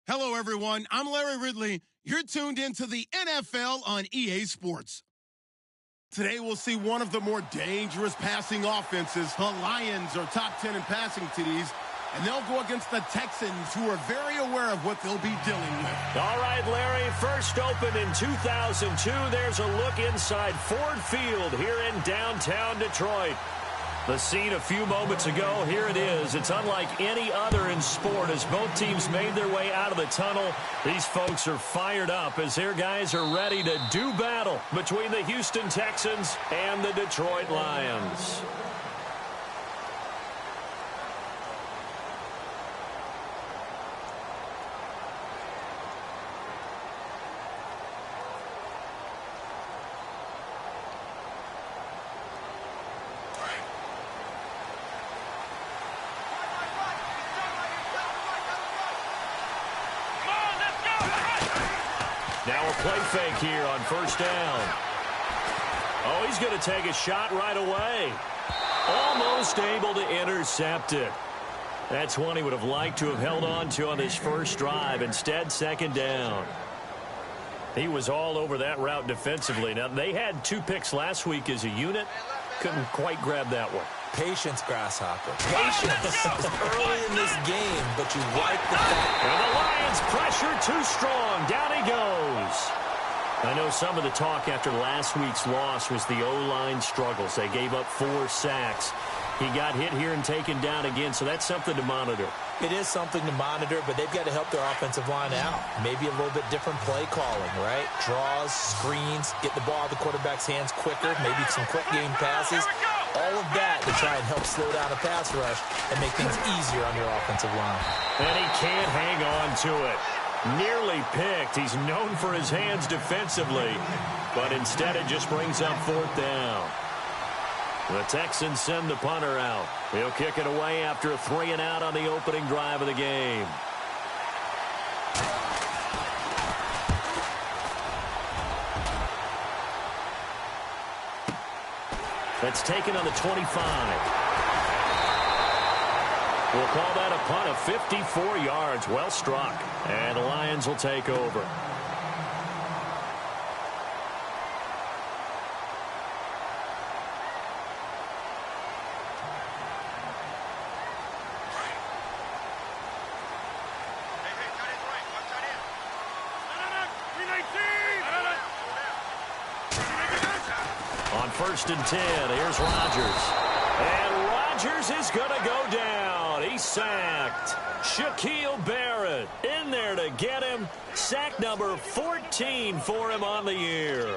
Hello, everyone. I'm Larry Ridley. You're tuned into the NFL on EA Sports. Today, we'll see one of the more dangerous passing offenses. The Lions are top 10 in passing TDs, and they'll go against the Texans, who are very aware of what they'll be dealing with. All right, Larry, first opened in 2002. There's a look inside Ford Field here in downtown Detroit. The scene a few moments ago, here it is. It's unlike any other in sport as both teams made their way out of the tunnel. These folks are fired up as their guys are ready to do battle between the Houston Texans and the Detroit Lions. Now a play fake here on first down. Oh, he's going to take a shot right away. Almost able to intercept it. That's one he would have liked to have held on to on his first drive. Instead, second down. He was all over that route defensively. Now, they had 2 picks last week as a unit. Couldn't quite grab that one. Patience, Grasshopper. Patience. It's early in this game, but you like the fact. And the Lions pressure too strong. Down he goes. I know some of the talk after last week's loss was the O-line struggles. They gave up 4 sacks. He got hit here and taken down again, so that's something to monitor. It is something to monitor, but they've got to help their offensive line out. Maybe a little bit different play calling, right? Draws, screens, get the ball out of the quarterback's hands quicker, maybe some quick game passes. All of that to try and help slow down a pass rush and make things easier on your offensive line. And he can't hang on to it. Nearly picked. He's known for his hands defensively, but instead it just brings up 4th down. The Texans send the punter out. He'll kick it away after a 3-and-out on the opening drive of the game. That's taken on the 25. We'll call that a punt of 54 yards. Well struck. And the Lions will take over. First and 10. Here's Rodgers. And Rodgers is going to go down. He's sacked. Shaquille Barrett in there to get him. Sack number 14 for him on the year.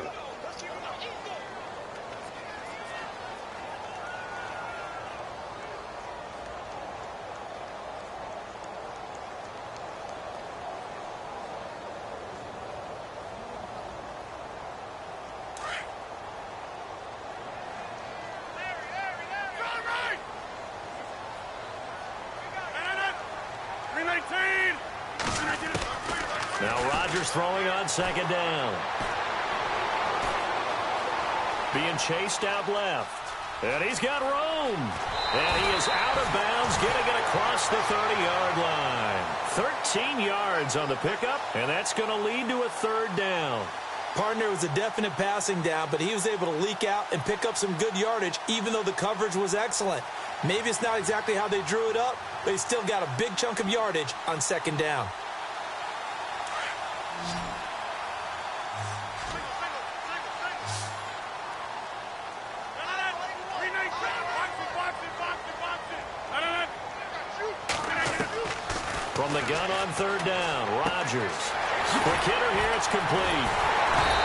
Now Rodgers throwing on second down. Being chased out left. And he's got room. And he is out of bounds, getting it across the 30-yard line. 13 yards on the pickup, and that's going to lead to a 3rd down. Partner was a definite passing down, but he was able to leak out and pick up some good yardage, even though the coverage was excellent. Maybe it's not exactly how they drew it up, but he still got a big chunk of yardage on second down. From the gun on 3rd down, Rodgers. Quick hitter here, it's complete.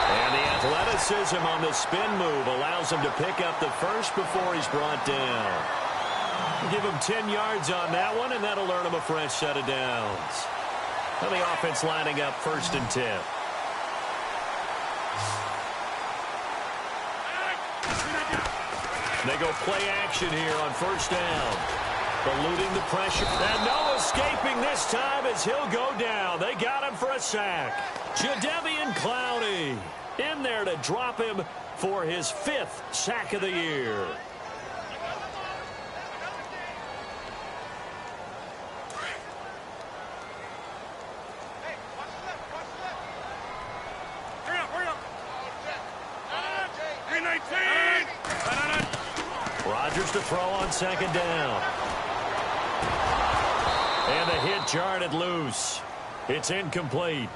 And the athleticism on the spin move allows him to pick up the first before he's brought down. Give him 10 yards on that one, and that'll earn him a fresh set of downs. And the offense lining up 1st and 10. They go play action here on 1st down. Eluding the pressure. And no escaping this time as he'll go down. They got him for a sack. Jadeveon Clowney in there to drop him for his 5th sack of the year. Rodgers to throw on second down. And the hit jarred it loose. It's incomplete.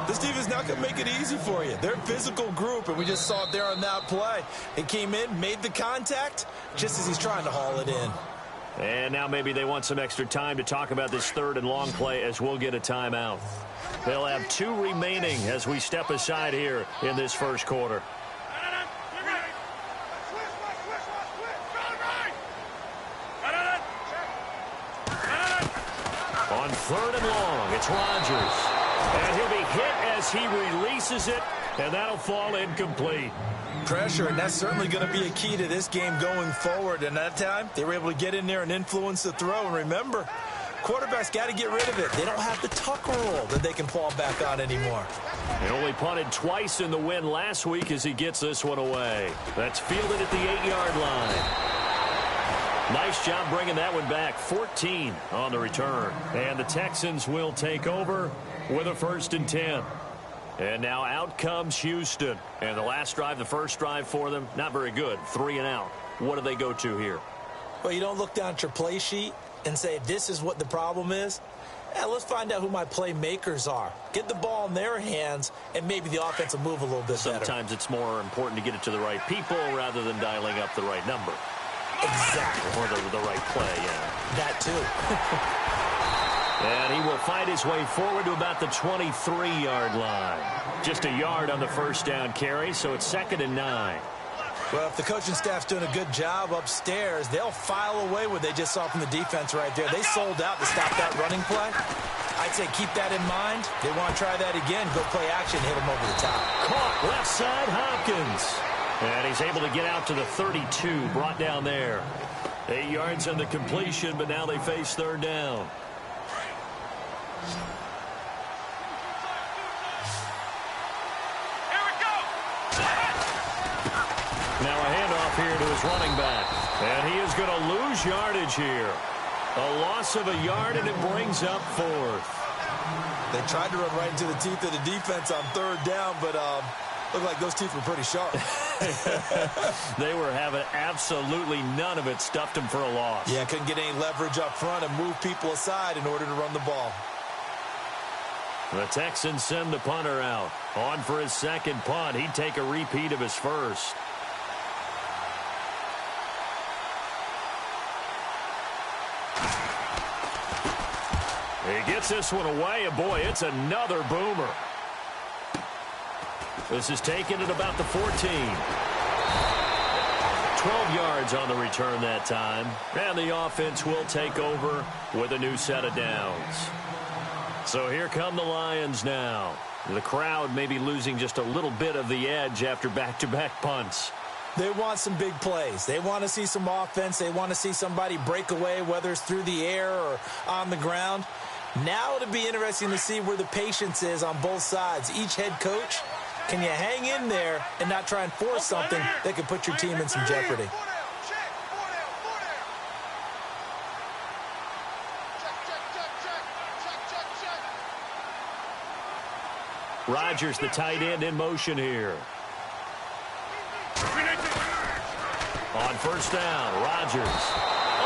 This defense not going to make it easy for you. They're a physical group, and we just saw it there on that play. It came in, made the contact, just as he's trying to haul it in. And now maybe they want some extra time to talk about this third and long play as we'll get a timeout. They'll have 2 remaining as we step aside here in this first quarter. On third and long, it's Rodgers. And he'll be hit as he releases it, and that'll fall incomplete. Pressure, and that's certainly going to be a key to this game going forward. And that time, they were able to get in there and influence the throw. And remember, quarterbacks got to get rid of it. They don't have the tuck rule that they can fall back on anymore. He only punted twice in the win last week as he gets this one away. That's fielded at the 8-yard line. Nice job bringing that one back. 14 on the return. And the Texans will take over with a 1st and 10. And now out comes Houston. And the last drive, the first drive for them, not very good. 3 and out. What do they go to here? Well, you don't look down at your play sheet and say, this is what the problem is. Let's find out who my playmakers are. Get the ball in their hands, and maybe the offense will move a little bit better. Sometimes it's more important to get it to the right people rather than dialing up the right number. Exactly. Or the right play, yeah. That too. And he will find his way forward to about the 23-yard line. Just a yard on the first down carry, so it's 2nd and 9. Well, if the coaching staff's doing a good job upstairs, they'll file away what they just saw from the defense right there. They sold out to stop that running play. I'd say keep that in mind. They want to try that again. Go play action, hit them over the top. Caught left side, Hopkins. And he's able to get out to the 32, brought down there. 8 yards on the completion, but now they face third down. Now a handoff here to his running back. And he is going to lose yardage here. A loss of a yard, and it brings up 4th. They tried to run right into the teeth of the defense on third down, but looked like those teeth were pretty sharp. They were having absolutely none of it. Stuffed him for a loss. Yeah, couldn't get any leverage up front and move people aside in order to run the ball. The Texans send the punter out. On for his second punt. He'd take a repeat of his first. He gets this one away, and boy, it's another boomer. This is taken at about the 14. 12 yards on the return that time. And the offense will take over with a new set of downs. So here come the Lions now. The crowd may be losing just a little bit of the edge after back-to-back punts. They want some big plays. They want to see some offense. They want to see somebody break away, whether it's through the air or on the ground. Now it'll be interesting to see where the patience is on both sides. Each head coach, can you hang in there and not try and force something that could put your team in some jeopardy? Rodgers, the tight end, in motion here. On first down, Rodgers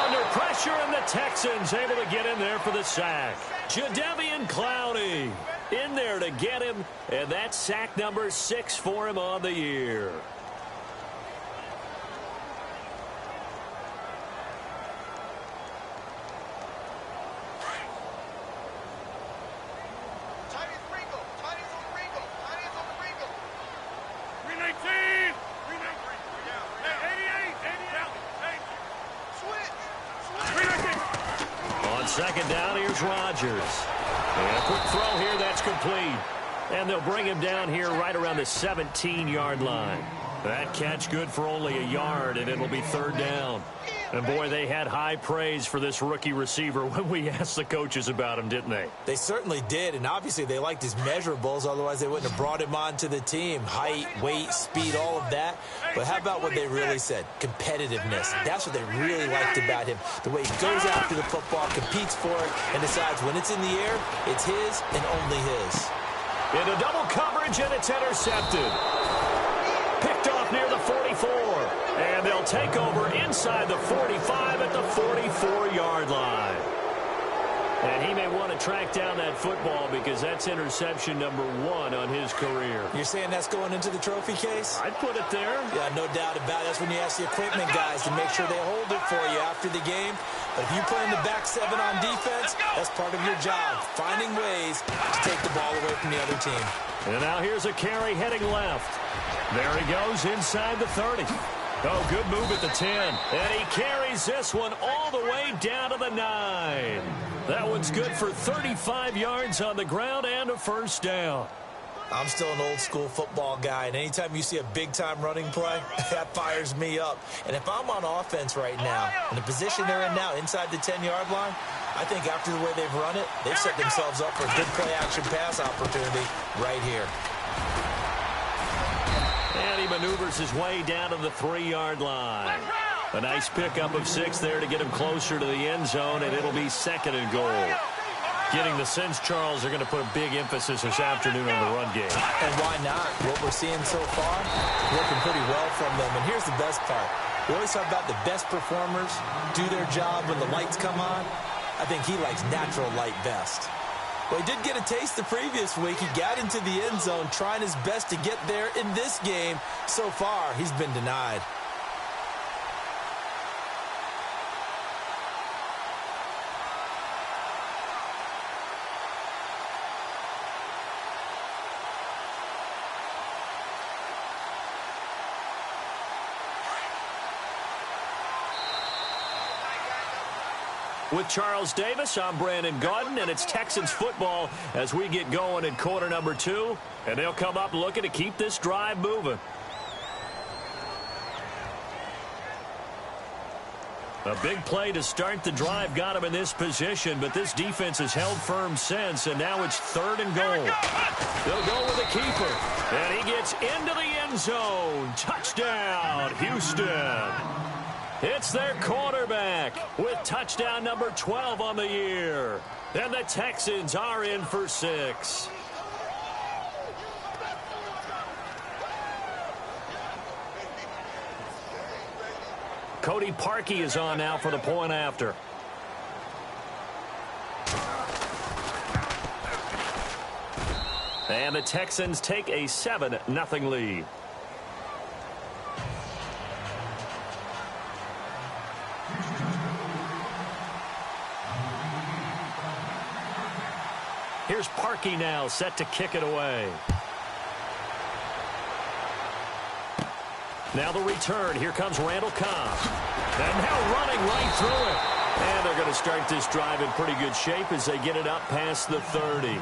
under pressure, and the Texans able to get in there for the sack. Jadeveon Clowney in there to get him, and that's sack number 6 for him on the year. Second down, here's Rodgers. And a quick throw here, that's complete. And they'll bring him down here right around the 17-yard line. That catch good for only a yard, and it'll be third down. And, boy, they had high praise for this rookie receiver when we asked the coaches about him, didn't they? They certainly did, and obviously they liked his measurables. Otherwise, they wouldn't have brought him onto the team. Height, weight, speed, all of that. But how about what they really said? Competitiveness. That's what they really liked about him. The way he goes after the football, competes for it, and decides when it's in the air, it's his and only his. Into double coverage, and it's intercepted. Picked off near the 44. And they'll take over inside the 45 at the 44-yard line. And he may want to track down that football because that's interception number 1 on his career. You're saying that's going into the trophy case? I'd put it there. Yeah, no doubt about it. That's when you ask the equipment guys to make sure they hold it for you after the game. But if you play in the back 7 on defense, that's part of your job, finding ways to take the ball away from the other team. And now here's a carry heading left. There he goes inside the 30. Oh, good move at the 10. And he carries this one all the way down to the 9. That one's good for 35 yards on the ground and a first down. I'm still an old-school football guy, and anytime you see a big-time running play, that fires me up. And if I'm on offense right now, in the position they're in now, inside the 10-yard line, I think after the way they've run it, they've set themselves up for a good play-action pass opportunity right here. And he maneuvers his way down to the 3-yard line. A nice pickup of 6 there to get him closer to the end zone, and it'll be 2nd and goal. Getting the sense, Charles, they're going to put a big emphasis this afternoon on the run game. And why not? What we're seeing so far, working pretty well from them. And here's the best part. We always talk about the best performers do their job when the lights come on. I think he likes natural light best. Well, he did get a taste the previous week. He got into the end zone trying his best to get there in this game. So far, he's been denied. With Charles Davis, I'm Brandon Gaudin, and it's Texans football as we get going in quarter number 2. And they'll come up looking to keep this drive moving. A big play to start the drive got him in this position, but this defense has held firm since, and now it's 3rd and goal. They'll go with the keeper, and he gets into the end zone. Touchdown, Houston. It's their quarterback with touchdown number 12 on the year. And the Texans are in for 6. Cody Parkey is on now for the point after. And the Texans take a 7-0 lead. Here's Parkey now, set to kick it away. Now the return. Here comes Randall Cobb. And now running right through it. And they're going to start this drive in pretty good shape as they get it up past the 30.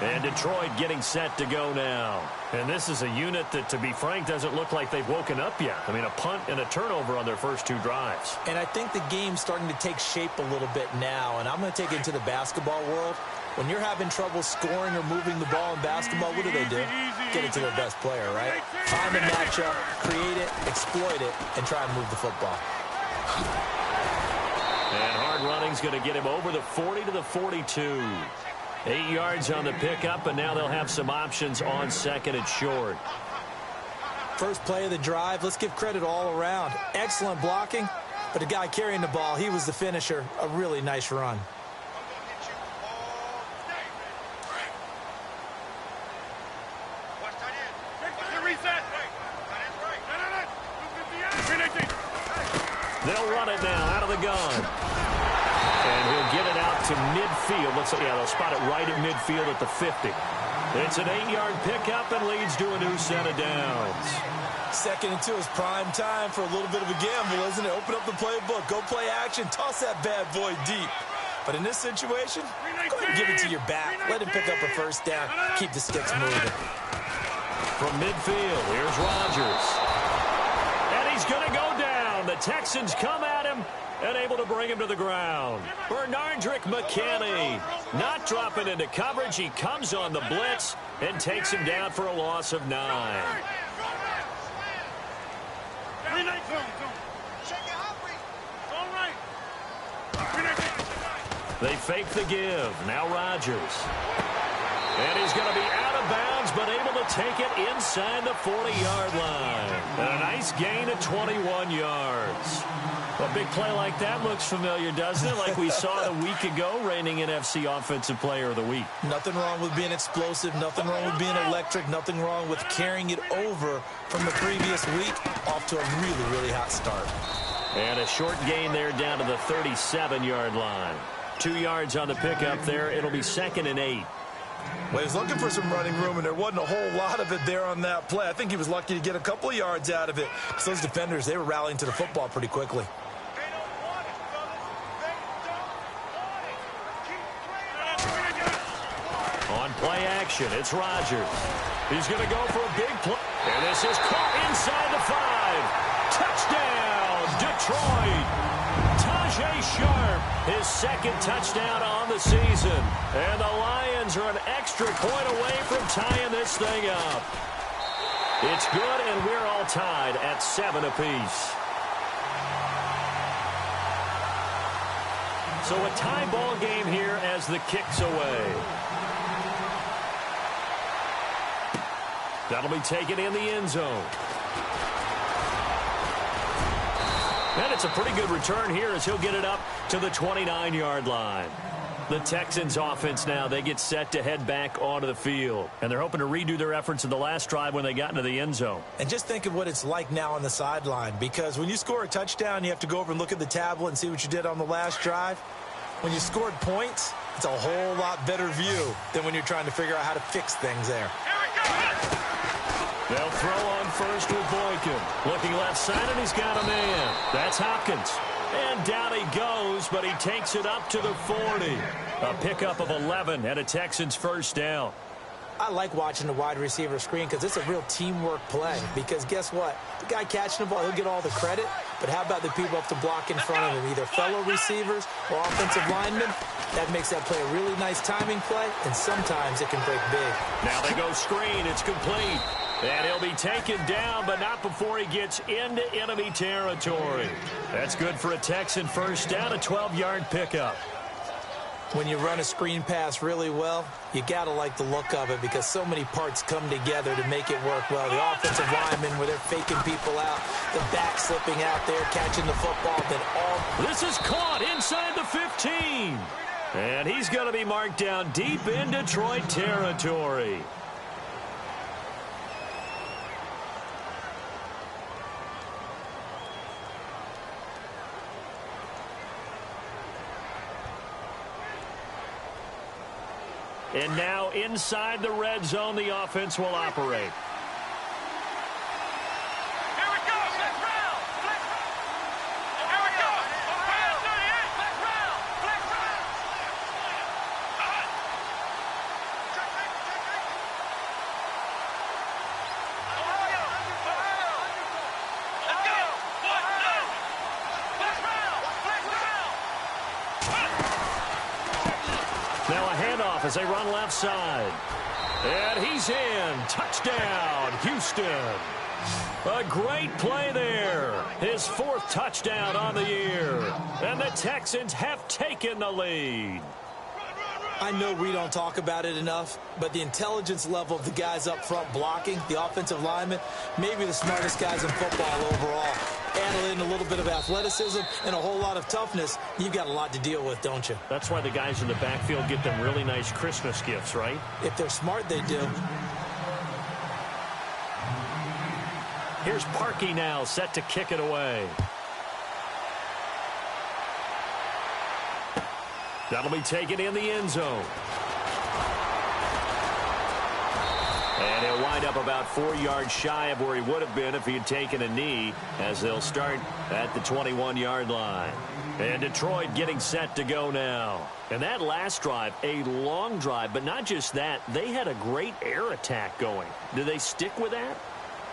And Detroit getting set to go now. And this is a unit that, to be frank, doesn't look like they've woken up yet. I mean, a punt and a turnover on their first 2 drives. And I think the game's starting to take shape a little bit now. And I'm going to take it into the basketball world. When you're having trouble scoring or moving the ball in basketball, what do? Get it to their best player, right? Find a matchup, create it, exploit it, and try and move the football. And hard running's going to get him over the 40 to the 42. 8 yards on the pickup, and now they'll have some options on 2nd and short. First play of the drive, let's give credit all around. Excellent blocking, but the guy carrying the ball, he was the finisher. A really nice run. They'll run it now out of the gun. And he'll get it out to midfield. Looks like, yeah, they'll spot it right at midfield at the 50. It's an 8-yard pickup and leads to a new set of downs. 2nd and 2 is prime time for a little bit of a gamble, isn't it? Open up the playbook, go play action, toss that bad boy deep. But in this situation, go ahead and give it to your back. Let him pick up a first down. Keep the sticks moving. From midfield, here's Rodgers. And he's going to go down. The Texans come at him and able to bring him to the ground. Bernardrick McKinney not dropping into coverage. He comes on the blitz and takes him down for a loss of 9. They fake the give. Now Rodgers. And he's going to be out of of bounds, but able to take it inside the 40-yard line. And a nice gain of 21 yards. A big play like that looks familiar, doesn't it? Like we saw a week ago, reigning NFC Offensive Player of the Week. Nothing wrong with being explosive. Nothing wrong with being electric. Nothing wrong with carrying it over from the previous week. Off to a really, really hot start. And a short gain there down to the 37-yard line. 2 yards on the pickup there. It'll be 2nd and 8. Well, he was looking for some running room, and there wasn't a whole lot of it there on that play. I think he was lucky to get a couple of yards out of it, because those defenders, they were rallying to the football pretty quickly. On play action, it's Rodgers. He's going to go for a big play. And this is caught inside the 5. Touchdown, Detroit. Tajay Sharp, his 2nd touchdown on the season. And the Lions are an extra point away from tying this thing up. It's good, and we're all tied at 7 apiece. So a tie ball game here as the kick's away. That'll be taken in the end zone. And it's a pretty good return here as he'll get it up to the 29-yard line. The Texans offense now, they get set to head back onto the field. And they're hoping to redo their efforts in the last drive when they got into the end zone. And just think of what it's like now on the sideline, because when you score a touchdown, you have to go over and look at the tablet and see what you did on the last drive. When you scored points, it's a whole lot better view than when you're trying to figure out how to fix things there. They'll throw on first with Boykin. Looking left side, and he's got a man. That's Hopkins. And down he goes, but he takes it up to the 40. A pickup of 11 and a Texans first down. I like watching the wide receiver screen because it's a real teamwork play. Because guess what? The guy catching the ball, he'll get all the credit. But how about the people up to block in front of him, either fellow receivers or offensive linemen? That makes that play a really nice timing play, and sometimes it can break big. Now they go screen. It's complete. And he'll be taken down, but not before he gets into enemy territory. That's good for a Texan first down, a 12-yard pickup. When you run a screen pass really well, you got to like the look of it because so many parts come together to make it work well. The offensive linemen, where they're faking people out, the back slipping out there, catching the football, then all. This is caught inside the 15. And he's going to be marked down deep in Detroit territory. And now inside the red zone, the offense will operate. Here we go. Let's round. Here we go. Round 38. Let's round. Let's round. Let's go. 1, 2. Let's round. Now a handoff as they run left side. And he's in. Touchdown, Houston. A great play there. His 4th touchdown on the year. And the Texans have taken the lead. I know we don't talk about it enough, but the intelligence level of the guys up front blocking, the offensive linemen, maybe the smartest guys in football overall. Add in a little bit of athleticism and a whole lot of toughness, you've got a lot to deal with, don't you? That's why the guys in the backfield get them really nice Christmas gifts, right? If they're smart, they do. Here's Parkey now, set to kick it away. That'll be taken in the end zone. And he'll wind up about 4 yards shy of where he would have been if he had taken a knee, as they'll start at the 21-yard line. And Detroit getting set to go now. And that last drive, a long drive, but not just that, they had a great air attack going. Do they stick with that?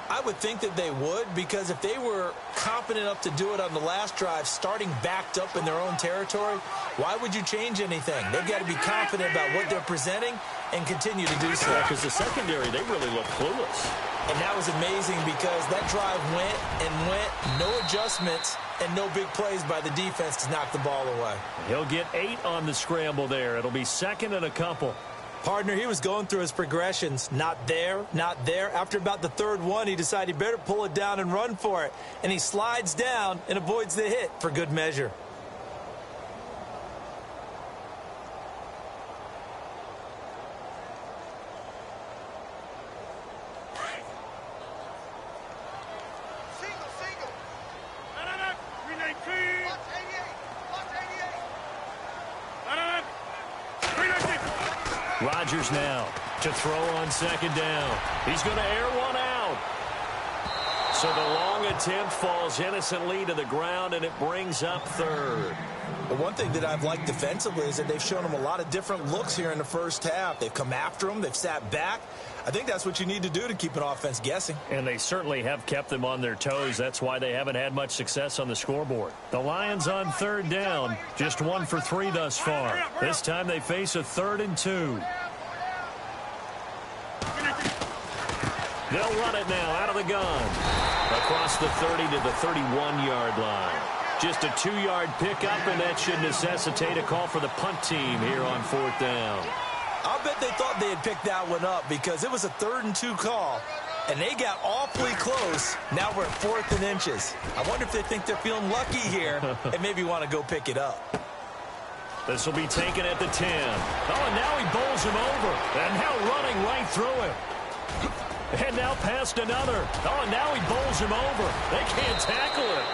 I would think that they would, because if they were competent enough to do it on the last drive, starting backed up in their own territory, why would you change anything? They've got to be confident about what they're presenting and continue to do so. Because the secondary, they really look clueless. And that was amazing because that drive went and went, no adjustments, and no big plays by the defense to knock the ball away. He'll get 8 on the scramble there. It'll be 2nd and a couple. Partner, he was going through his progressions. Not there, not there. After about the third one, he decided he better pull it down and run for it. And he slides down and avoids the hit for good measure. Rodgers now to throw on second down. He's going to air one out. So the long attempt falls innocently to the ground, and it brings up third. The one thing that I've liked defensively is that they've shown him a lot of different looks here in the first half. They've come after him. They've sat back. I think that's what you need to do to keep an offense guessing. And they certainly have kept them on their toes. That's why they haven't had much success on the scoreboard. The Lions on third down, just 1 for 3 thus far. This time they face a 3rd and 2. They'll run it now out of the gun. Across the 30 to the 31-yard line. Just a 2-yard pickup, and that should necessitate a call for the punt team here on 4th down. I'll bet they thought they had picked that one up because it was a 3rd and 2 call, and they got awfully close. Now we're at 4th and inches. I wonder if they think they're feeling lucky here and maybe want to go pick it up. This will be taken at the 10. Oh, and now he bowls him over, and now running right through him. And now past another. Oh, and now he bowls him over. They can't tackle it.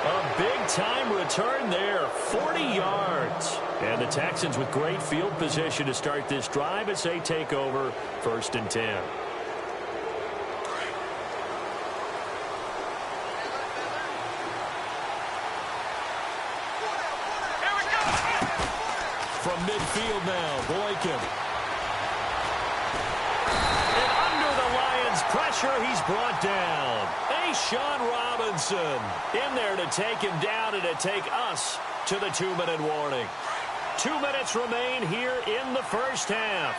A big-time return there, 40 yards. And the Texans with great field position to start this drive as they take over 1st and 10. From midfield now, Boykin. Pressure, he's brought down. Sean Robinson in there to take him down and to take us to the 2-minute warning. 2 minutes remain here in the first half.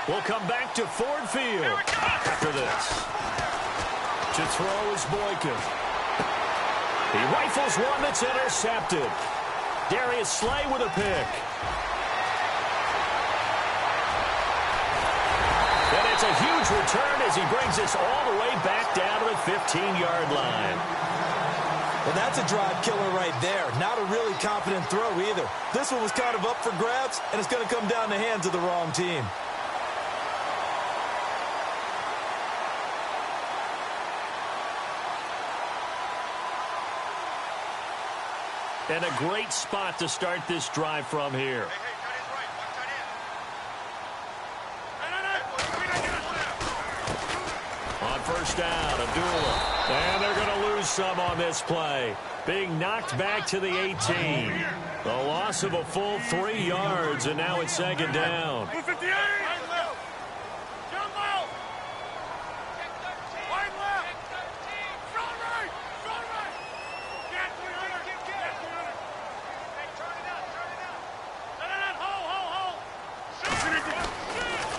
We'll come back to Ford Field after this. To throw is Boykin. He rifles one that's intercepted. Darius Slay with a pick. And it's a huge return as he brings us all the way back down to the 15-yard line. Well, that's a drive killer right there. Not a really confident throw either. This one was kind of up for grabs, and it's going to come down the hands of the wrong team. And a great spot to start this drive from here. On first down, Abdullah. And they're going to lose some on this play. Being knocked back to the 18. The loss of a full 3 yards, and now it's second down.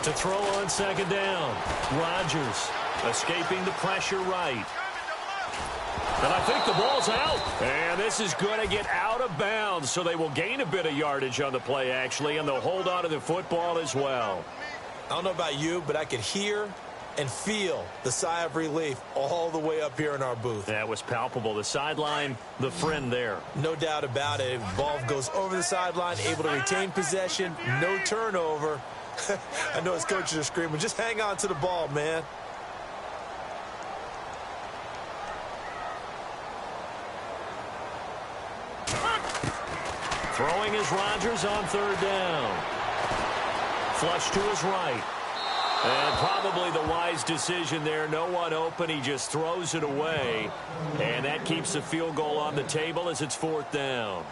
To throw on second down, Rodgers escaping the pressure right. And I think the ball's out. And this is going to get out of bounds, so they will gain a bit of yardage on the play, actually, and they'll hold on to the football as well. I don't know about you, but I could hear and feel the sigh of relief all the way up here in our booth. That was palpable. The sideline, the friend there. No doubt about it. Ball goes over the sideline, able to retain possession, no turnover. I know his coaches are screaming, just hang on to the ball, man. Throwing is Rodgers on third down. Flush to his right. And probably the wise decision there. No one open. He just throws it away. And that keeps the field goal on the table as it's fourth down.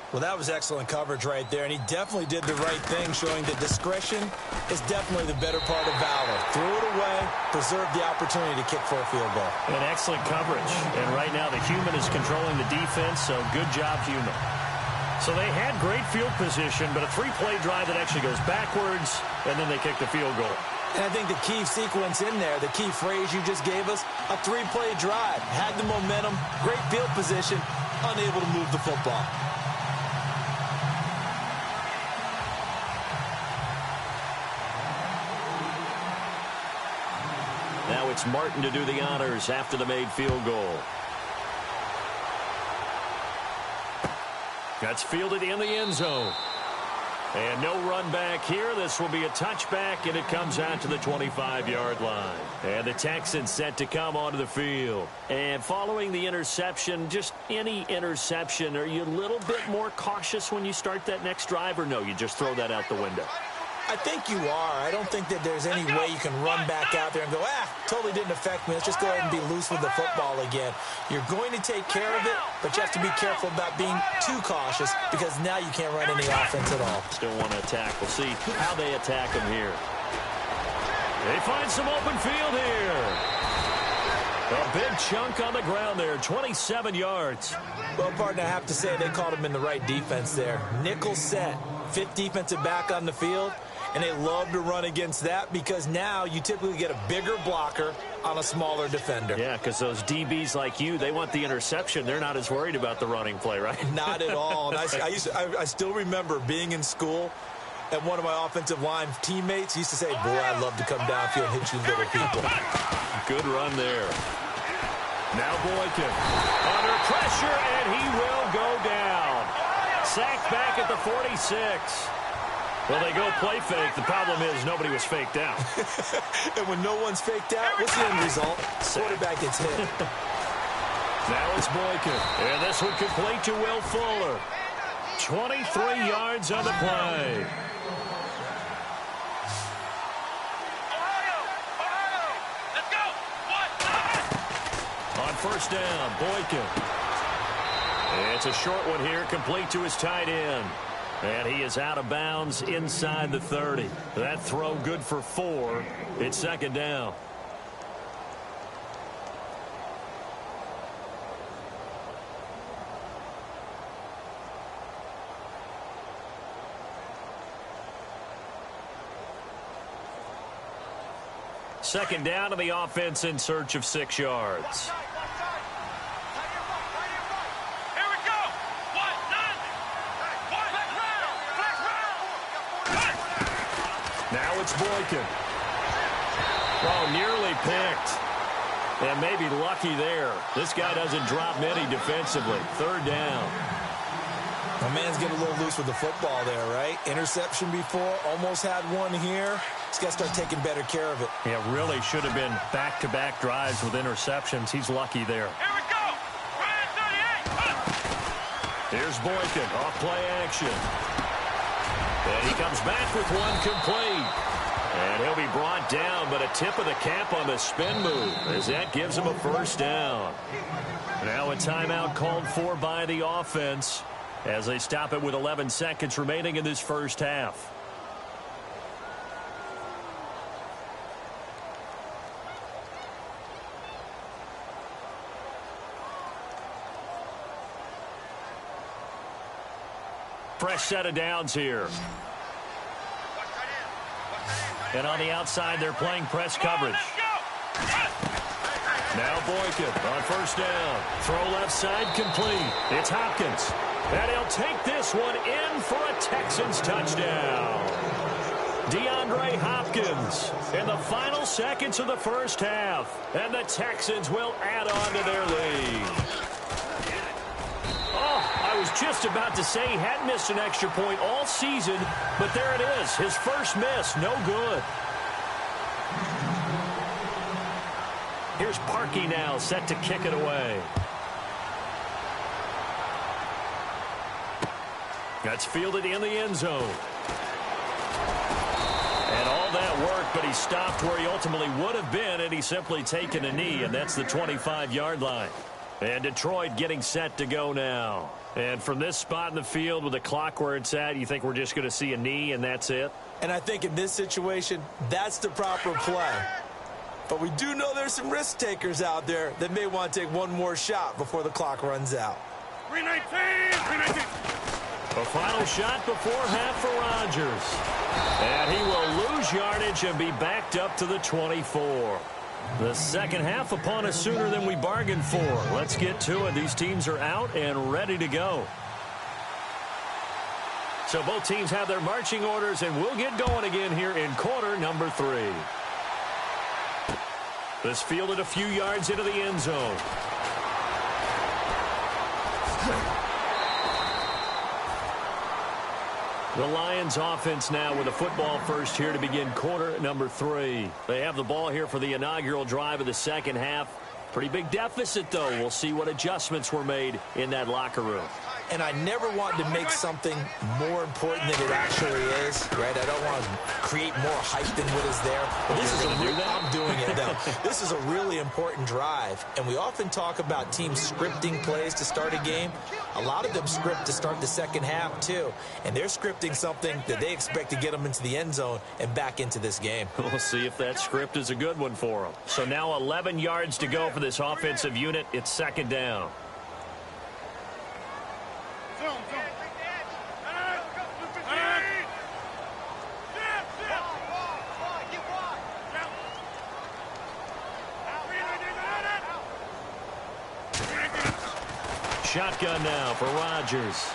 Well, that was excellent coverage right there, and he definitely did the right thing, showing that discretion is definitely the better part of valor. Threw it away, preserved the opportunity to kick for a field goal. And excellent coverage. And right now the human is controlling the defense, so good job, human. So they had great field position, but a 3-play drive that actually goes backwards, and then they kick the field goal. And I think the key sequence in there, the key phrase you just gave us, a 3-play drive. Had the momentum, great field position, unable to move the football. it's Martin to do the honors after the made field goal. That's fielded in the end zone. And no run back here. This will be a touchback, and it comes out to the 25-yard line. And the Texans set to come onto the field. And following the interception, just any interception, are you a little bit more cautious when you start that next drive, or no, you just throw that out the window? I think you are. I don't think that there's any way you can run back out there and go, totally didn't affect me. Let's just go ahead and be loose with the football again. You're going to take care of it, but you have to be careful about being too cautious because now you can't run any offense at all. Still want to attack. We'll see how they attack him here. They find some open field here. A big chunk on the ground there, 27 yards. Well, partner, I have to say they called him in the right defense there. Nickel set, fifth defensive back on the field. And they love to run against that because now you typically get a bigger blocker on a smaller defender. Yeah, because those DBs like you, they want the interception. They're not as worried about the running play, right? Not at all. And I still remember being in school, and one of my offensive line teammates used to say, boy, I'd love to come downfield and hit you little people. Good run there. Now Boykin under pressure, and he will go down. Sacked back at the 46. Well, they go play fake. The problem is nobody was faked out. And when no one's faked out, what's the end result? Quarterback gets hit. Now it's Boykin. And this one complete to Will Fuller. 23 yards on the play. Let's go. On first down, Boykin. It's a short one here, complete to his tight end. And he is out of bounds inside the 30. That throw good for 4. It's second down. Second down to the offense in search of 6 yards. Now it's Boykin. Oh, nearly picked. And maybe lucky there. This guy doesn't drop many defensively. Third down. My man's getting a little loose with the football there, right? Interception before, almost had one here. He's got to start taking better care of it. Yeah, really should have been back-to-back drives with interceptions. He's lucky there. Here we go. Here's Boykin off play action. And he comes back with one complete. And he'll be brought down, but a tip of the cap on the spin move as that gives him a first down. Now a timeout called for by the offense as they stop it with 11 seconds remaining in this first half. Fresh set of downs here. And on the outside, they're playing press coverage. Now Boykin on first down. Throw left side complete. It's Hopkins. And he'll take this one in for a Texans touchdown. DeAndre Hopkins in the final seconds of the first half. And the Texans will add on to their lead. I was just about to say he hadn't missed an extra point all season, but there it is. His first miss, no good. Here's Parkey now, set to kick it away. That's fielded in the end zone. And all that work, but he stopped where he ultimately would have been, and he's simply taken a knee, and that's the 25-yard line. And Detroit getting set to go now. And from this spot in the field with the clock where it's at, you think we're just going to see a knee and that's it? And I think in this situation, that's the proper play. But we do know there's some risk takers out there that may want to take one more shot before the clock runs out. 319. A final shot before half for Rodgers. And he will lose yardage and be backed up to the 24. The second half upon us sooner than we bargained for. Let's get to it. These teams are out and ready to go. So both teams have their marching orders, and we'll get going again here in quarter number 3. This fielded a few yards into the end zone. The Lions offense now with a football first here to begin quarter number 3. They have the ball here for the inaugural drive of the second half. Pretty big deficit, though. We'll see what adjustments were made in that locker room. And I never want to make something more important than it actually is, right? I don't want to create more hype than what is there. But this is I'm doing it, though. This is a really important drive. And we often talk about teams scripting plays to start a game. A lot of them script to start the second half, too. And they're scripting something that they expect to get them into the end zone and back into this game. We'll see if that script is a good one for them. So now 11 yards to go for this offensive unit. It's second down. Shotgun now for Rodgers.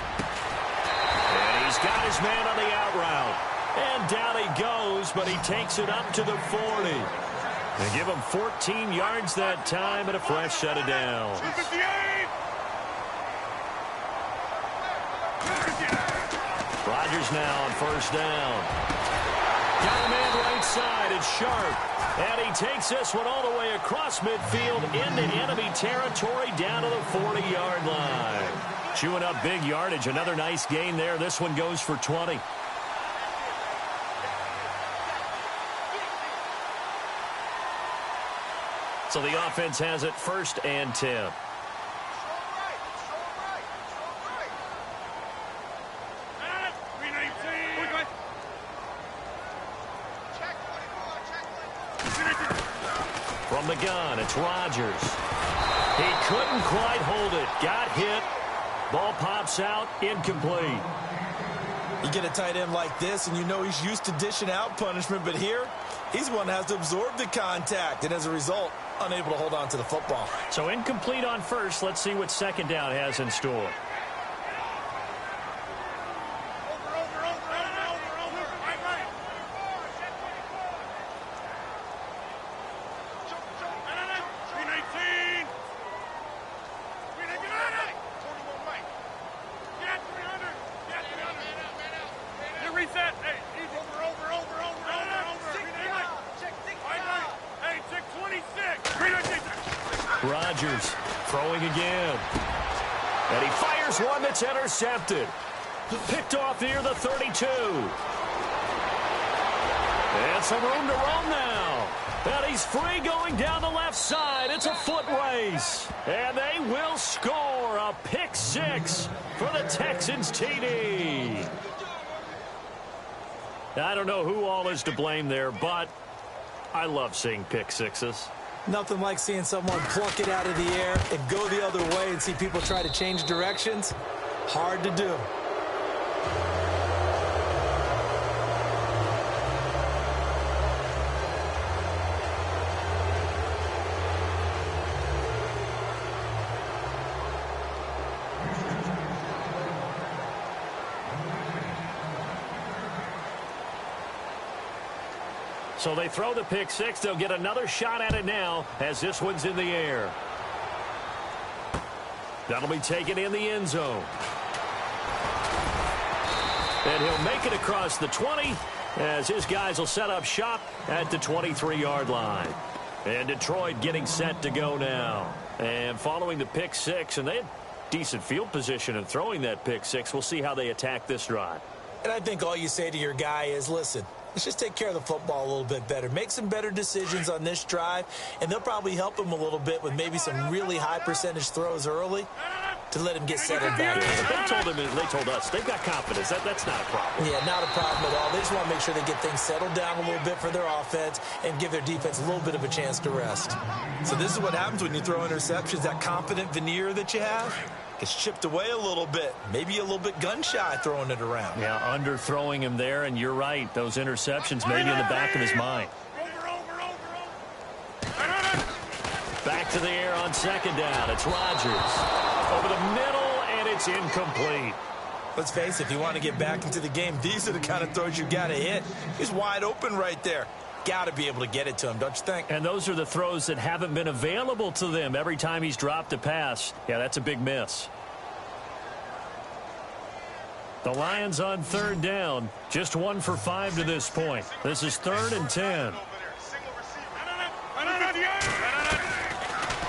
And he's got his man on the out route. And down he goes, but he takes it up to the 40. They give him 14 yards that time and a fresh set of downs. Rodgers now on first down. Got a man right side. It's Sharp. And he takes this one all the way across midfield into enemy territory down to the 40-yard line. Chewing up big yardage. Another nice gain there. This one goes for 20. So the offense has it first and 10. From the gun, it's Rodgers. He couldn't quite hold it. Got hit. Ball pops out, incomplete. You get a tight end like this, and you know he's used to dishing out punishment, but here, he's one that has to absorb the contact, and as a result, unable to hold on to the football. So incomplete on first. Let's see what second down has in store. Rodgers throwing again. And he fires one that's intercepted. Picked off near the 32. And some room to roam now. And he's free going down the left side. It's a foot race. And they will score a pick six for the Texans TD. I don't know who all is to blame there, but I love seeing pick sixes. Nothing like seeing someone pluck it out of the air and go the other way and see people try to change directions. Hard to do. So they throw the pick six. They'll get another shot at it now as this one's in the air. That'll be taken in the end zone. And he'll make it across the 20 as his guys will set up shop at the 23-yard line. And Detroit getting set to go now. And following the pick six, and they had decent field position in throwing that pick six. We'll see how they attack this drive. And I think all you say to your guy is, listen, let's just take care of the football a little bit better. Make some better decisions on this drive, and they'll probably help him a little bit with maybe some really high percentage throws early to let him get settled back. They told us they've got confidence. That's not a problem. Yeah, not a problem at all. They just want to make sure they get things settled down a little bit for their offense and give their defense a little bit of a chance to rest. So this is what happens when you throw interceptions. That confident veneer that you have gets chipped away a little bit. Maybe a little bit gun-shy throwing it around. Yeah, underthrowing him there, and you're right. Those interceptions maybe in the back of his mind. Back to the air on second down. It's Rodgers. Over the middle, and it's incomplete. Let's face it, if you want to get back into the game, these are the kind of throws you got to hit. He's wide open right there. got to be able to get it to him, don't you think? And those are the throws that haven't been available to them every time he's dropped a pass. Yeah, that's a big miss. The Lions on third down, just 1 for 5 to this point. This is 3rd and 10.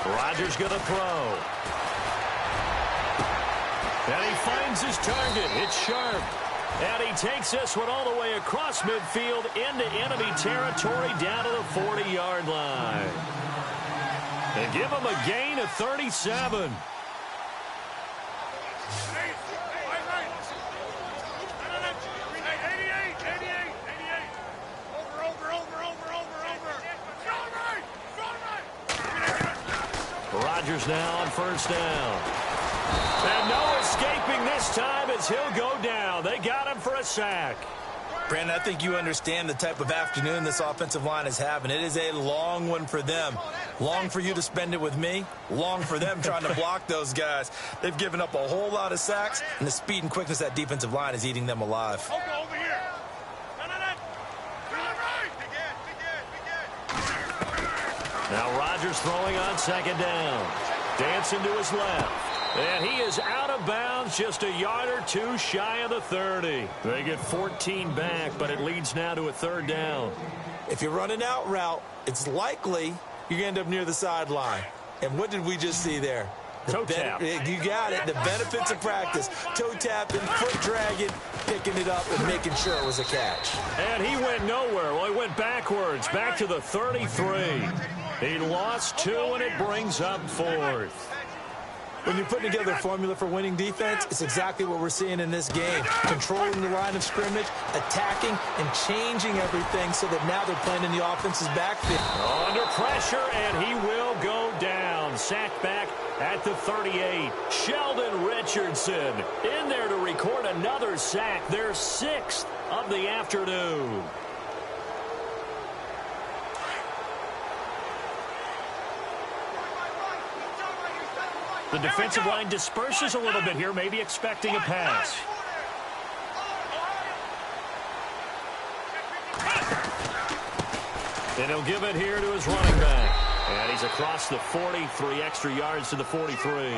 Rodgers going to throw. And he finds his target. It's Sharp. And he takes this one all the way across midfield into enemy territory down to the 40-yard line. And give him a gain of 37. Rodgers now on first down. And no escaping this time as he'll go down. They got him for a sack. Brandon, I think you understand the type of afternoon this offensive line is having. It is a long one for them. Long for you to spend it with me. Long for them trying to block those guys. They've given up a whole lot of sacks, and the speed and quickness of that defensive line is eating them alive. Now Rodgers throwing on second down. Dancing to his left. And he is out of bounds, just a yard or two shy of the 30. They get 14 back, but it leads now to a third down. If you run an out route, it's likely you're going to end up near the sideline. And what did we just see there? Toe tap. You got it. The benefits of practice. Toe tapping, foot dragging, picking it up, and making sure it was a catch. And he went nowhere. Well, he went backwards, back to the 33. He lost 2, and it brings up 4th. When you're putting together a formula for winning defense, it's exactly what we're seeing in this game. Controlling the line of scrimmage, attacking, and changing everything so that now they're playing in the offense's backfield. Under pressure, and he will go down. Sacked back at the 38. Sheldon Richardson in there to record another sack. Their 6th of the afternoon. The defensive line disperses a little bit here, maybe expecting a pass. And he'll give it here to his running back. And he's across the 43 extra yards to the 43.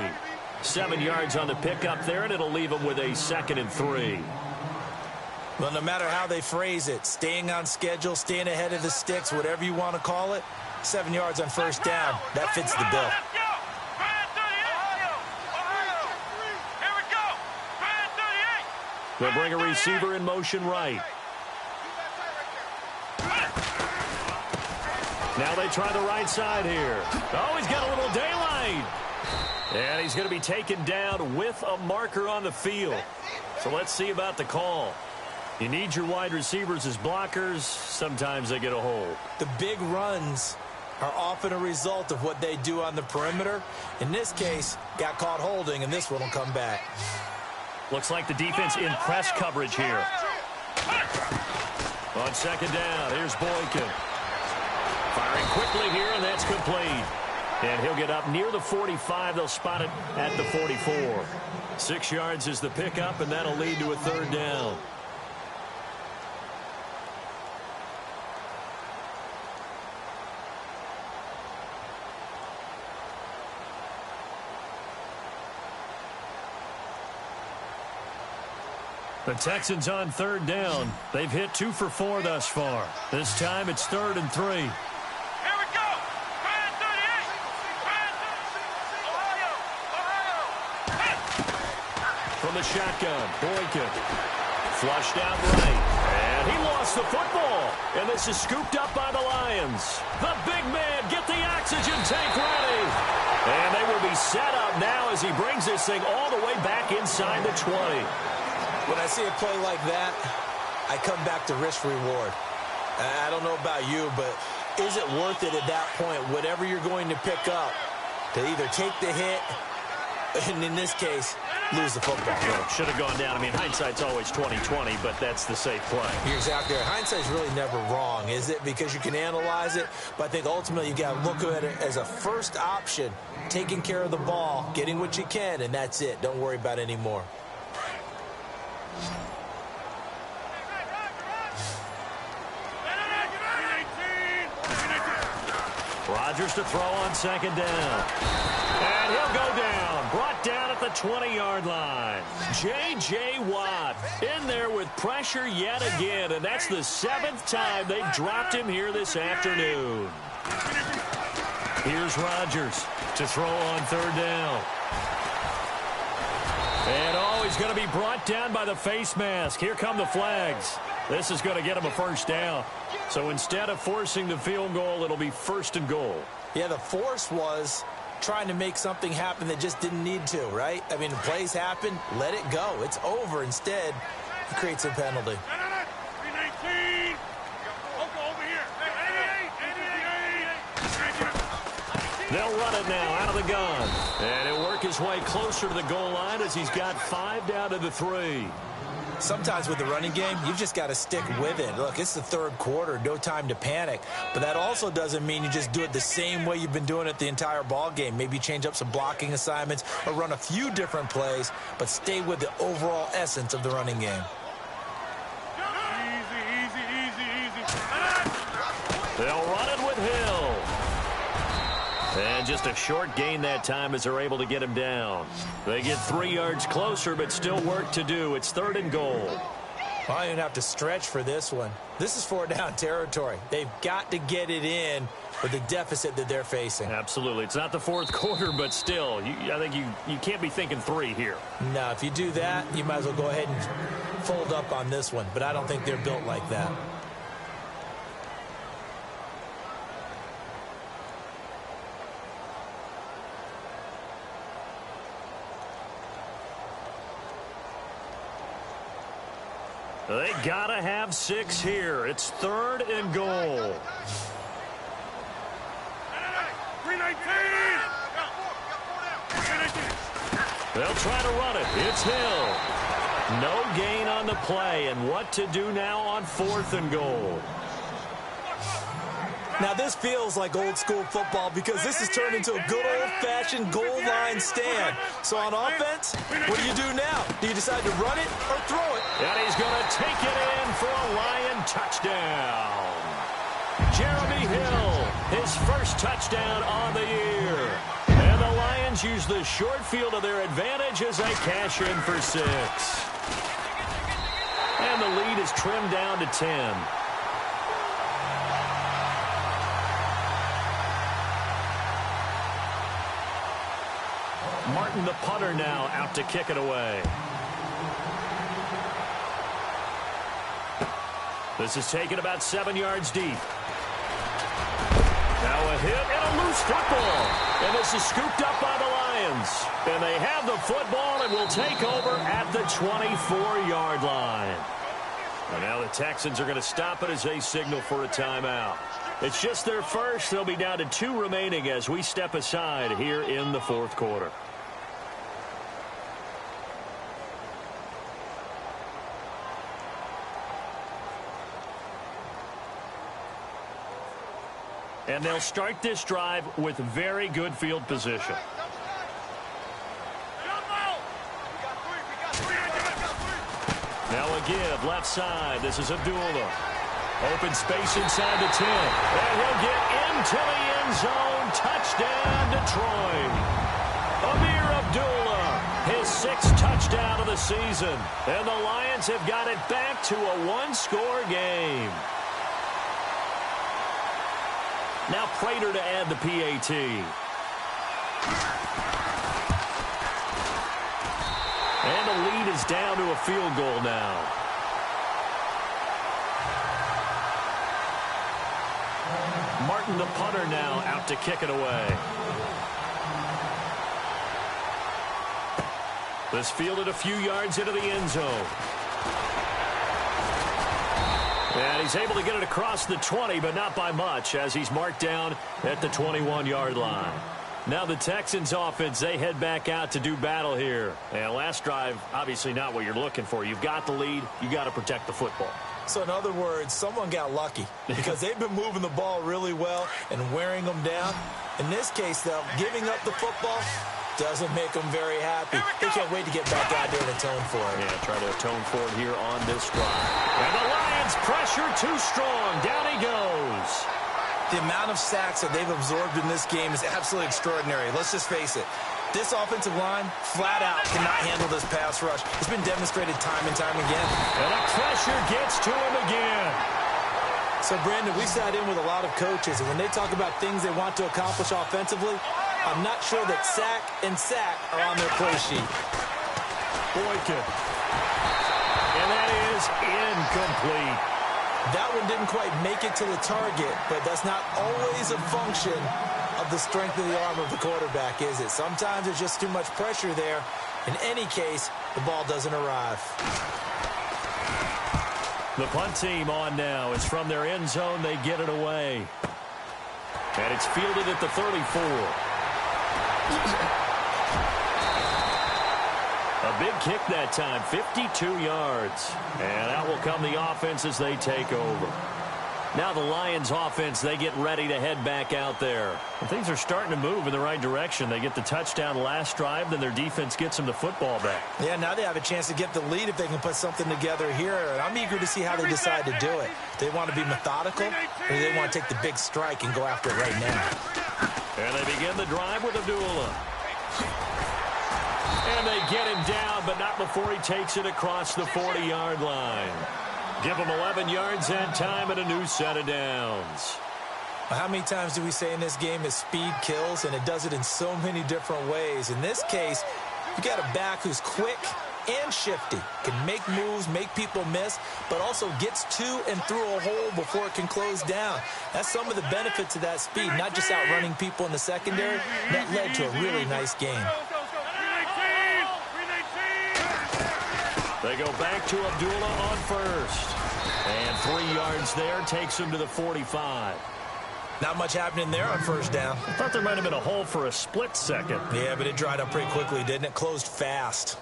7 yards on the pickup there, and it'll leave him with a 2nd and 3. Well, no matter how they phrase it, staying on schedule, staying ahead of the sticks, whatever you want to call it, 7 yards on first down, that fits the bill. They'll bring a receiver in motion right. Now they try the right side here. Oh, he's got a little daylight. And he's going to be taken down with a marker on the field. So let's see about the call. You need your wide receivers as blockers. Sometimes they get a hold. The big runs are often a result of what they do on the perimeter. In this case, got caught holding, and this one will come back. Looks like the defense in press coverage here. On second down, here's Boykin. Firing quickly here, and that's complete. And he'll get up near the 45. They'll spot it at the 44. 6 yards is the pickup, and that'll lead to a third down. The Texans on third down. They've hit 2 for 4 thus far. This time it's 3rd and 3. Here we go. Brand 38. Ohio. From the shotgun, Boykin. Flushed out right. And he lost the football. And this is scooped up by the Lions. The big man, get the oxygen tank ready. And they will be set up now as he brings this thing all the way back inside the 20. When I see a play like that, I come back to risk-reward. I don't know about you, but is it worth it at that point, whatever you're going to pick up, to either take the hit, and in this case, lose the football? Well, should have gone down. I mean, hindsight's always 20/20, but that's the safe play. You're exactly right. Hindsight's really never wrong, is it? Because you can analyze it, but I think ultimately you got to look at it as a first option, taking care of the ball, getting what you can, and that's it. Don't worry about any more. Rodgers to throw on second down. And he'll go down. Brought down at the 20-yard line. J.J. Watt in there with pressure yet again. And that's the 7th time they've dropped him here this afternoon. Here's Rodgers to throw on third down. And he's going to be brought down by the face mask. Here come the flags. This is going to get him a first down. So instead of forcing the field goal, it'll be 1st and goal. Yeah, the force was trying to make something happen that just didn't need to, right? I mean, the plays happen, let it go. It's over. Instead, he creates a penalty. 319. Over here. They'll run it now out of the gun. And he'll work his way closer to the goal line as he's got 5 down to the 3. Sometimes with the running game, you've just got to stick with it. Look, it's the 3rd quarter, no time to panic. But that also doesn't mean you just do it the same way you've been doing it the entire ball game. Maybe change up some blocking assignments or run a few different plays, but stay with the overall essence of the running game. Easy. They'll run it with Hill. And just a short gain that time as they're able to get him down. They get 3 yards closer, but still work to do. It's 3rd and goal. Well, you don't have to stretch for this one. This is 4-down territory. They've got to get it in with the deficit that they're facing. Absolutely. It's not the 4th quarter, but still, I think you can't be thinking 3 here. No, if you do that, you might as well go ahead and fold up on this one. But I don't think they're built like that. They gotta have 6 here. It's 3rd and goal. 319. They'll try to run it. It's Hill. No gain on the play, and what to do now on 4th and goal. Now, this feels like old-school football because this has turned into a good old-fashioned goal line stand. So on offense, what do you do now? Do you decide to run it or throw it? And he's going to take it in for a Lion touchdown. Jeremy Hill, his first touchdown on the year. And the Lions use the short field to their advantage as they cash in for 6. And the lead is trimmed down to 10. Martin, the punter, now out to kick it away. This is taken about 7 yards deep. Now a hit and a loose football. And this is scooped up by the Lions. And they have the football and will take over at the 24-yard line. And now the Texans are going to stop it as they signal for a timeout. It's just their first. They'll be down to 2 remaining as we step aside here in the 4th quarter. And they'll start this drive with very good field position. Now a give, left side. This is Abdullah. Open space inside the 10. And he'll get into the end zone. Touchdown, Detroit. Amir Abdullah, his 6th touchdown of the season. And the Lions have got it back to a 1-score game. Now Prater to add the PAT. And the lead is down to a field goal now. Martin, the punter, now out to kick it away. This fielded a few yards into the end zone. And he's able to get it across the 20, but not by much, as he's marked down at the 21-yard line. Now the Texans offense, they head back out to do battle here. And last drive, obviously not what you're looking for. You've got the lead. You got to protect the football. So in other words, someone got lucky because they've been moving the ball really well and wearing them down. In this case, though, giving up the football doesn't make them very happy. They can't wait to get back out there and atone for it. Yeah, try to atone for it here on this drive. And the Lions pressure too strong. Down he goes. The amount of sacks that they've absorbed in this game is absolutely extraordinary. Let's just face it. This offensive line, flat out, cannot handle this pass rush. It's been demonstrated time and time again. And the pressure gets to him again. So, Brandon, we sat in with a lot of coaches, and when they talk about things they want to accomplish offensively, I'm not sure that sack and sack are on their play sheet. Boykin. And that is incomplete. That one didn't quite make it to the target, but that's not always a function of the strength of the arm of the quarterback, is it? Sometimes there's just too much pressure there. In any case, the ball doesn't arrive. The punt team on now. It's from their end zone. They get it away. And it's fielded at the 34. A big kick that time, 52 yards. And out will come the offense as they take over. Now the Lions offense, they get ready to head back out there. And things are starting to move in the right direction. They get the touchdown last drive, then their defense gets them the football back. Yeah, now they have a chance to get the lead if they can put something together here. And I'm eager to see how they decide to do it. They want to be methodical, or do they want to take the big strike and go after it right now? And they begin the drive with Abdullah. And they get him down, but not before he takes it across the 40-yard line. Give him 11 yards that time and a new set of downs. How many times do we say in this game that speed kills, and it does it in so many different ways? In this case, you got a back who's quick and shifty, can make moves, make people miss, but also gets to and through a hole before it can close down. That's some of the benefits of that speed, not just outrunning people in the secondary. That led to a really nice game. They go back to Abdullah on first. And 3 yards there takes him to the 45. Not much happening there on first down. I thought there might have been a hole for a split second. Yeah, but it dried up pretty quickly, didn't it? Closed fast.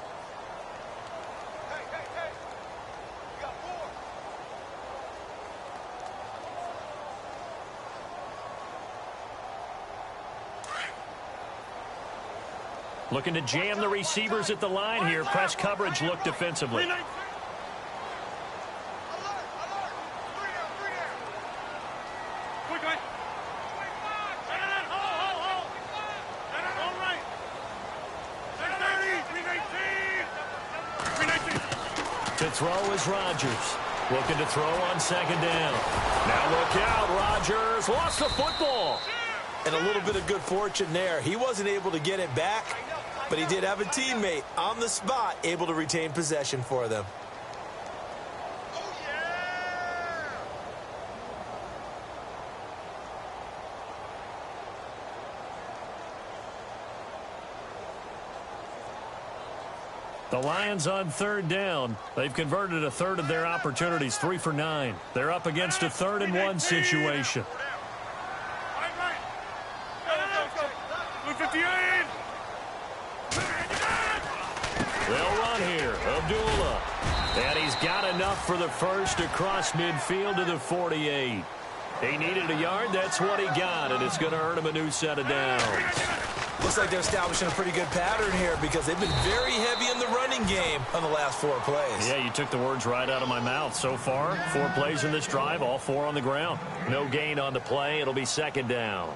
Looking to jam the receivers at the line here. Press coverage look defensively. To throw is Rodgers. Looking to throw on second down. Now look out, Rodgers lost the football. And a little bit of good fortune there. He wasn't able to get it back, but he did have a teammate on the spot able to retain possession for them. The Lions on third down. They've converted a third of their opportunities, 3 for 9. They're up against a 3rd and 1 situation. They'll run here. Abdullah. And he's got enough for the first across midfield to the 48. He needed a yard. That's what he got, and it's going to earn him a new set of downs. Looks like they're establishing a pretty good pattern here because they've been very heavy in the running game on the last 4 plays. Yeah, you took the words right out of my mouth. So far, 4 plays in this drive, all 4 on the ground. No gain on the play. It'll be second down.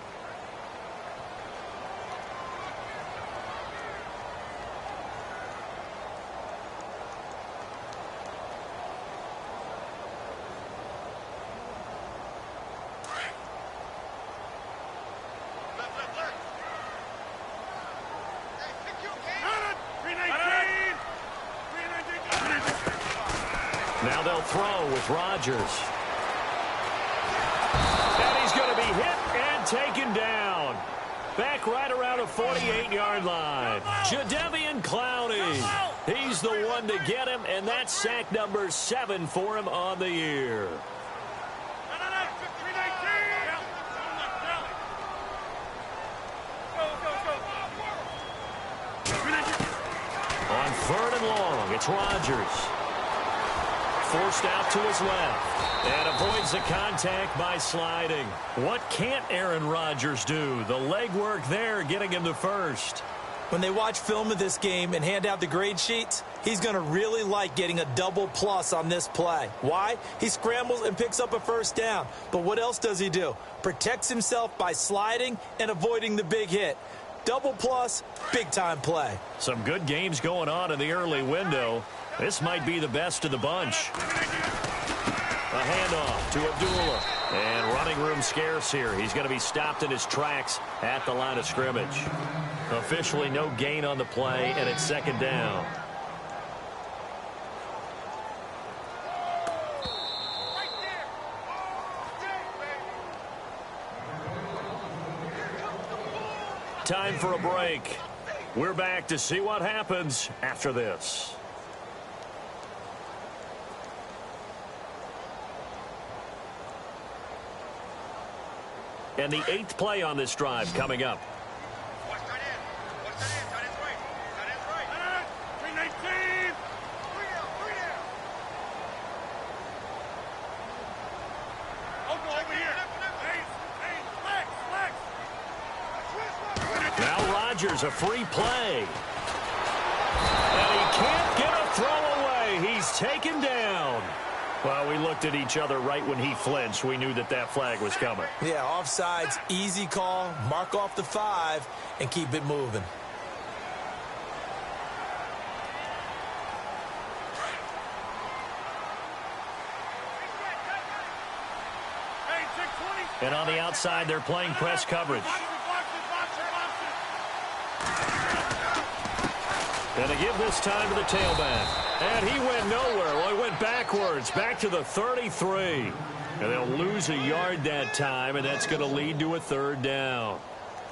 Now they'll throw with Rodgers. And he's going to be hit and taken down. Back right around a 48-yard line. Jadeveon Clowney. He's the one to get him, and that's sack number 7 for him on the year. On 3rd and long, it's Rodgers. Forced out to his left. And avoids the contact by sliding. What can't Aaron Rodgers do? The legwork there getting him to first. When they watch film of this game and hand out the grade sheets, he's going to really like getting a double plus on this play. Why? He scrambles and picks up a first down. But what else does he do? Protects himself by sliding and avoiding the big hit. Double plus, big-time play. Some good games going on in the early window. This might be the best of the bunch. A handoff to Abdullah. And running room scarce here. He's going to be stopped in his tracks at the line of scrimmage. Officially no gain on the play, and it's second down. Time for a break. We're back to see what happens after this. And the 8th play on this drive coming up. Now Rodgers, a free play. And he can't get a throw away. He's taken down. Well, we looked at each other right when he flinched. We knew that that flag was coming. Yeah, offsides, easy call. Mark off the 5 and keep it moving. And on the outside, they're playing press coverage. And they give this time to the tailback. And he went nowhere. Well, he went backwards, back to the 33. And they'll lose a yard that time, and that's going to lead to a third down.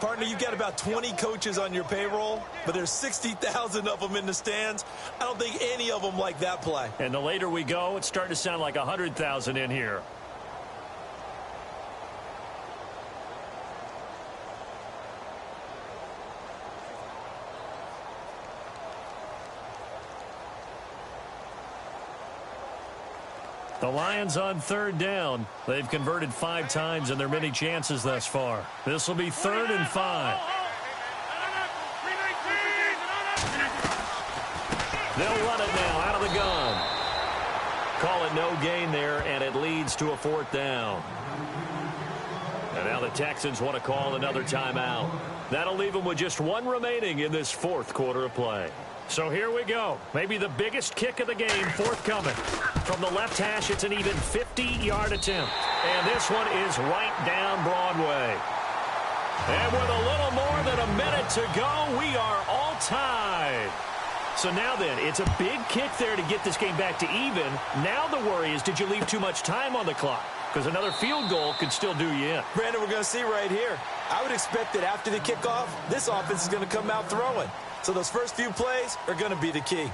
Partner, you've got about 20 coaches on your payroll, but there's 60,000 of them in the stands. I don't think any of them like that play. And the later we go, it's starting to sound like 100,000 in here. The Lions on third down. They've converted 5 times in their many chances thus far. This will be 3rd and 5. They'll run it now out of the gun. Call it no gain there, and it leads to a 4th down. And now the Texans want to call another timeout. That'll leave them with just 1 remaining in this 4th quarter of play. So here we go. Maybe the biggest kick of the game forthcoming. From the left hash, it's an even 50-yard attempt. And this one is right down Broadway. And with a little more than a minute to go, we are all tied. So now then, it's a big kick there to get this game back to even. Now the worry is, did you leave too much time on the clock? Because another field goal could still do you in. Brandon, we're going to see right here. I would expect that after the kickoff, this offense is going to come out throwing. So those first few plays are going to be the key.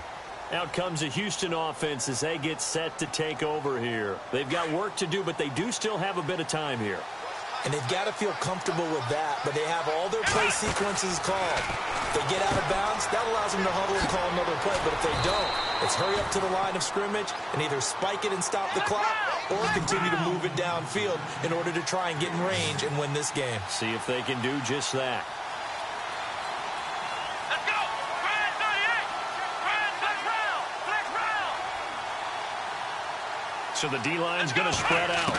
Out comes the Houston offense as they get set to take over here. They've got work to do, but they do still have a bit of time here. And they've got to feel comfortable with that, but they have all their play sequences called. If they get out of bounds, that allows them to huddle and call another play. But if they don't, it's hurry up to the line of scrimmage and either spike it and stop the clock or continue to move it downfield in order to try and get in range and win this game. See if they can do just that. So the D-line's going to spread out.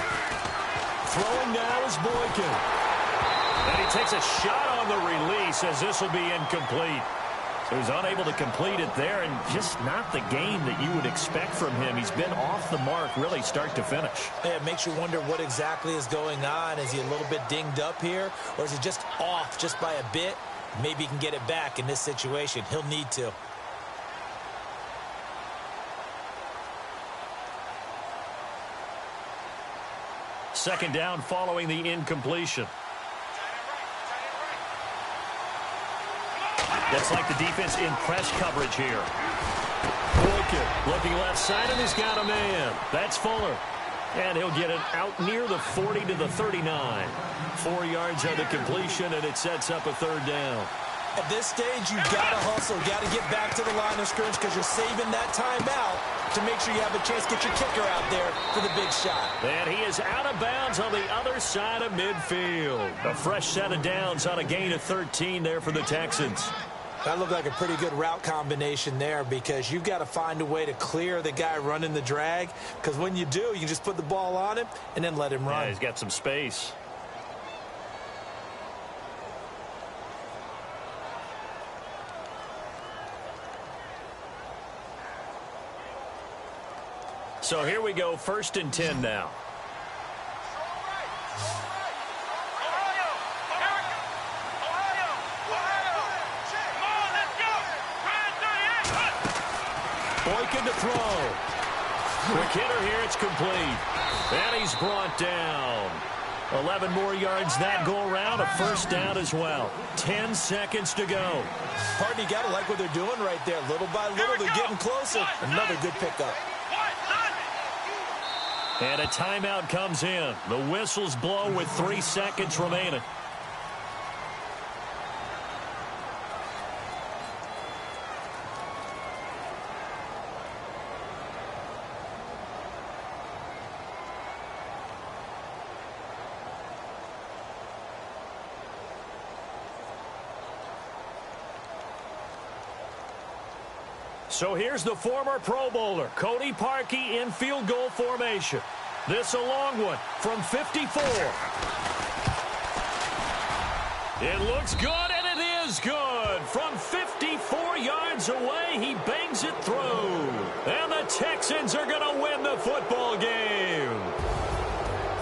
Throwing now is Boykin. And he takes a shot on the release as this will be incomplete. So he's unable to complete it there, and just not the game that you would expect from him. He's been off the mark really start to finish. Yeah, it makes you wonder what exactly is going on. Is he a little bit dinged up here, or is he just off just by a bit? Maybe he can get it back in this situation. He'll need to. Second down following the incompletion. Looks like the defense in press coverage here. Boykin looking left side, and he's got a man. That's Fuller. And he'll get it out near the 40 to the 39. 4 yards on the completion, and it sets up a third down. At this stage, you've got to hustle. Got to get back to the line of scrimmage because you're saving that timeout to make sure you have a chance to get your kicker out there for the big shot. And he is out of bounds on the other side of midfield. A fresh set of downs on a gain of 13 there for the Texans. That looked like a pretty good route combination there because you've got to find a way to clear the guy running the drag, because when you do, you can just put the ball on him and then let him run. Yeah, he's got some space. So here we go, 1st and 10 now. Boykin to throw. Quick hitter here, it's complete. And he's brought down. 11 more yards that go around, a 1st down as well. 10 seconds to go. Partner, you got to like what they're doing right there. Little by little, they're getting closer. Another good pickup. And a timeout comes in. The whistles blow with 3 seconds remaining. So here's the former Pro Bowler, Cody Parkey, in field goal formation. This a long one from 54. It looks good, and it is good. From 54 yards away, he bangs it through. And the Texans are going to win the football game.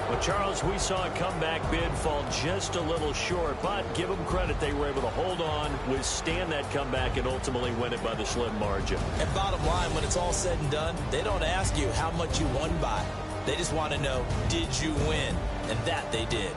Well, Charles, we saw a comeback bid fall just a little short, but give them credit. They were able to hold on, withstand that comeback, and ultimately win it by the slim margin. And bottom line, when it's all said and done, they don't ask you how much you won by. They just want to know, did you win? And that they did.